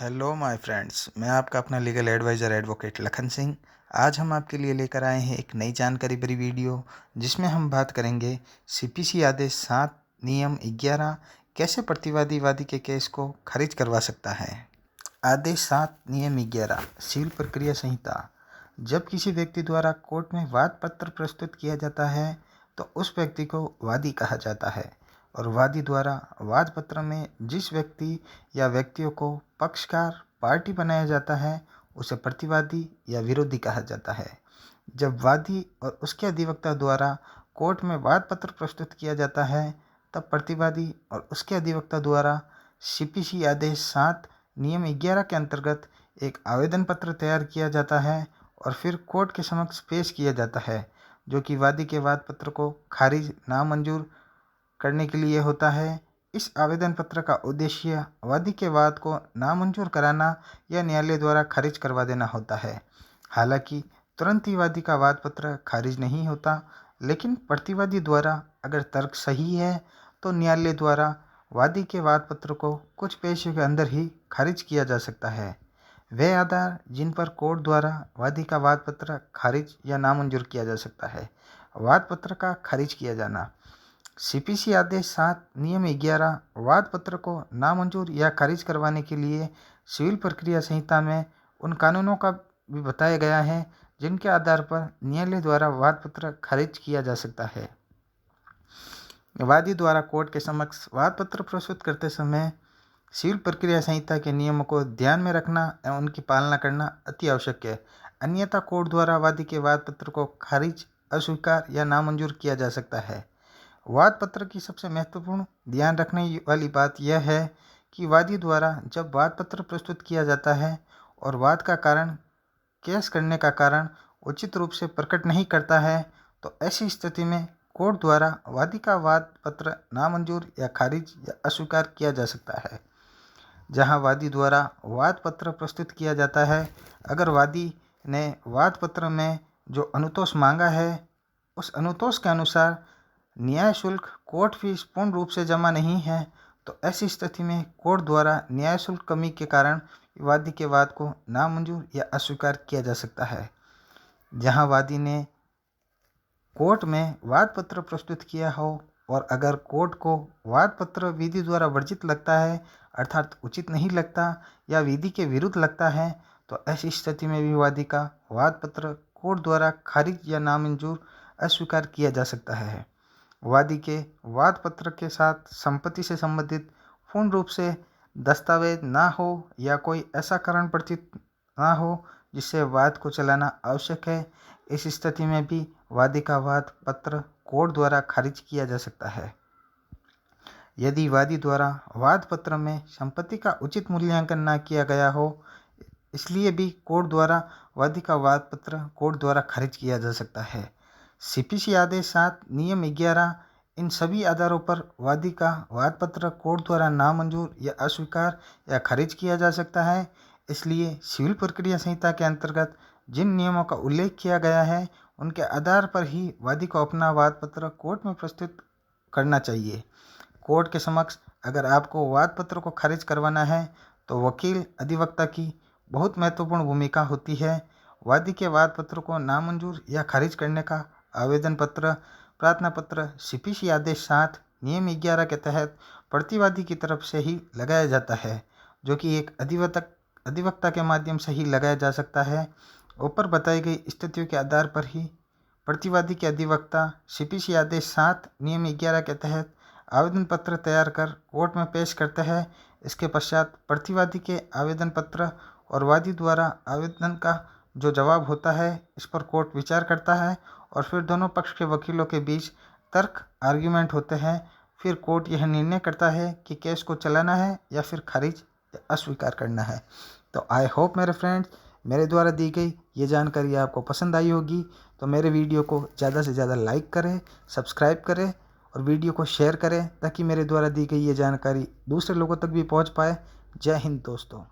Hello my friends, मैं आपका अपना legal adviser advocate Lakhan Singh. आज हम आपके लिए लेकर आए हैं एक नई जानकारी भरी वीडियो, जिसमें हम बात करेंगे सीपीसी आदेश 7 नियम 11 कैसे प्रतिवादी वादी के केस को खारिज करवा सकता है। आदेश 7 नियम 11 सिविल प्रक्रिया संहिता। जब किसी व्यक्ति द्वारा कोर्ट में वाद पत्र प्रस्तुत किया जाता है तो उस व्यक्ति को वादी कहा जाता है और वादी द्वारा वाद पत्र में जिस व्यक्ति या व्यक्तियों को पक्षकार पार्टी बनाया जाता है उसे प्रतिवादी या विरोधी कहा जाता है। जब वादी और उसके अधिवक्ता द्वारा कोर्ट में वाद पत्र प्रस्तुत किया जाता है तब प्रतिवादी और उसके अधिवक्ता द्वारा सीपीसी आदेश 7 नियम 11 के अंतर्गत एक आवेदन पत्र तैयार किया जाता है और फिर कोर्ट के समक्ष पेश किया जाता है, जो कि वादी के वाद पत्र को खारिज नामंजूर करने के लिए होता है। इस आवेदन पत्र का उद्देश्य वादी के वाद को नामंजूर कराना या न्यायालय द्वारा खारिज करवा देना होता है। हालांकि तुरंत ही वादी का वाद पत्र खारिज नहीं होता, लेकिन प्रतिवादी द्वारा अगर तर्क सही है तो न्यायालय द्वारा वादी के वाद पत्र को कुछ पेशियों के अंदर ही खारिज किया जा सकता है। वे आधार जिन पर कोर्ट द्वारा वादी का वाद पत्र खारिज या नामंजूर किया जा सकता है। वाद पत्र का खारिज किया जाना। सीपीसी आदेश 7 नियम 11 वाद पत्र को नामंजूर या खारिज करवाने के लिए सिविल प्रक्रिया संहिता में उन कानूनों का भी बताया गया है जिनके आधार पर न्यायालय द्वारा वाद पत्र खारिज किया जा सकता है। वादी द्वारा कोर्ट के समक्ष वाद पत्र प्रस्तुत करते समय सिविल प्रक्रिया संहिता के नियमों को ध्यान में रखना एवं उनकी पालना करना अति आवश्यक है। अन्यथा कोर्ट द्वारा वादी के वाद पत्र को खारिज, अस्वीकार या नामंजूर किया जा सकता है। वाद पत्र की सबसे महत्वपूर्ण ध्यान रखने वाली बात यह है कि वादी द्वारा जब वाद पत्र प्रस्तुत किया जाता है और वाद का कारण केस करने का कारण उचित रूप से प्रकट नहीं करता है तो ऐसी स्थिति में कोर्ट द्वारा वादी का वाद पत्र नामंजूर या खारिज या अस्वीकार किया जा सकता है। जहां वादी द्वारा वाद पत्र प्रस्तुत किया जाता है, अगर वादी ने वाद पत्र में जो अनुतोष मांगा है उस अनुतोष के अनुसार न्याय शुल्क कोर्ट फीस पूर्ण रूप से जमा नहीं है तो ऐसी स्थिति में कोर्ट द्वारा न्याय शुल्क कमी के कारण वादी के वाद को नामंजूर या अस्वीकार किया जा सकता है। जहां वादी ने कोर्ट में वाद पत्र प्रस्तुत किया हो और अगर कोर्ट को वाद पत्र विधि द्वारा वर्जित लगता है, अर्थात उचित नहीं लगता या विधि के विरुद्ध लगता है, तो ऐसी स्थिति में भी वादी का वाद पत्र कोर्ट द्वारा खारिज या नामंजूर अस्वीकार किया जा सकता है। वादी के वाद पत्र के साथ संपत्ति से संबंधित पूर्ण रूप से दस्तावेज ना हो या कोई ऐसा कारण प्रतीत ना हो जिससे वाद को चलाना आवश्यक है, इस स्थिति में भी वादी का वाद पत्र कोर्ट द्वारा खारिज किया जा सकता है। यदि वादी द्वारा वाद पत्र में संपत्ति का उचित मूल्यांकन ना किया गया हो, इसलिए भी कोर्ट द्वारा वादी का वाद पत्र कोर्ट द्वारा खारिज किया जा सकता है। सीपीसी आदेश 7 नियम 11 इन सभी आधारों पर वादी का वाद पत्र कोर्ट द्वारा नामंजूर या अस्वीकार या खारिज किया जा सकता है। इसलिए सिविल प्रक्रिया संहिता के अंतर्गत जिन नियमों का उल्लेख किया गया है उनके आधार पर ही वादी को अपना वाद पत्र कोर्ट में प्रस्तुत करना चाहिए। कोर्ट के समक्ष अगर आपको वाद पत्र को खारिज करवाना है तो वकील अधिवक्ता की बहुत महत्वपूर्ण भूमिका होती है। वादी के वाद पत्र को नामंजूर या खारिज करने का आवेदन पत्र, प्रार्थना पत्र सीपीसी आदेश 7 नियम 11 के तहत प्रतिवादी की तरफ से ही लगाया जाता है, जो कि एक अधिवक्ता के माध्यम से ही लगाया जा सकता है। ऊपर बताई गई स्थितियों के आधार पर ही प्रतिवादी के अधिवक्ता सीपीसी आदेश 7 नियम 11 के तहत आवेदन पत्र तैयार कर कोर्ट में पेश करते हैं। इसके पश्चात प्रतिवादी के आवेदन पत्र और वादी द्वारा आवेदन का जो जवाब होता है इस पर कोर्ट विचार करता है और फिर दोनों पक्ष के वकीलों के बीच तर्क आर्ग्यूमेंट होते हैं। फिर कोर्ट यह निर्णय करता है कि केस को चलाना है या फिर खारिज या अस्वीकार करना है। तो आई होप मेरे फ्रेंड्स, मेरे द्वारा दी गई ये जानकारी आपको पसंद आई होगी, तो मेरे वीडियो को ज़्यादा से ज़्यादा लाइक करें, सब्सक्राइब करें और वीडियो को शेयर करें ताकि मेरे द्वारा दी गई ये जानकारी दूसरे लोगों तक भी पहुंच पाए। जय हिंद दोस्तों।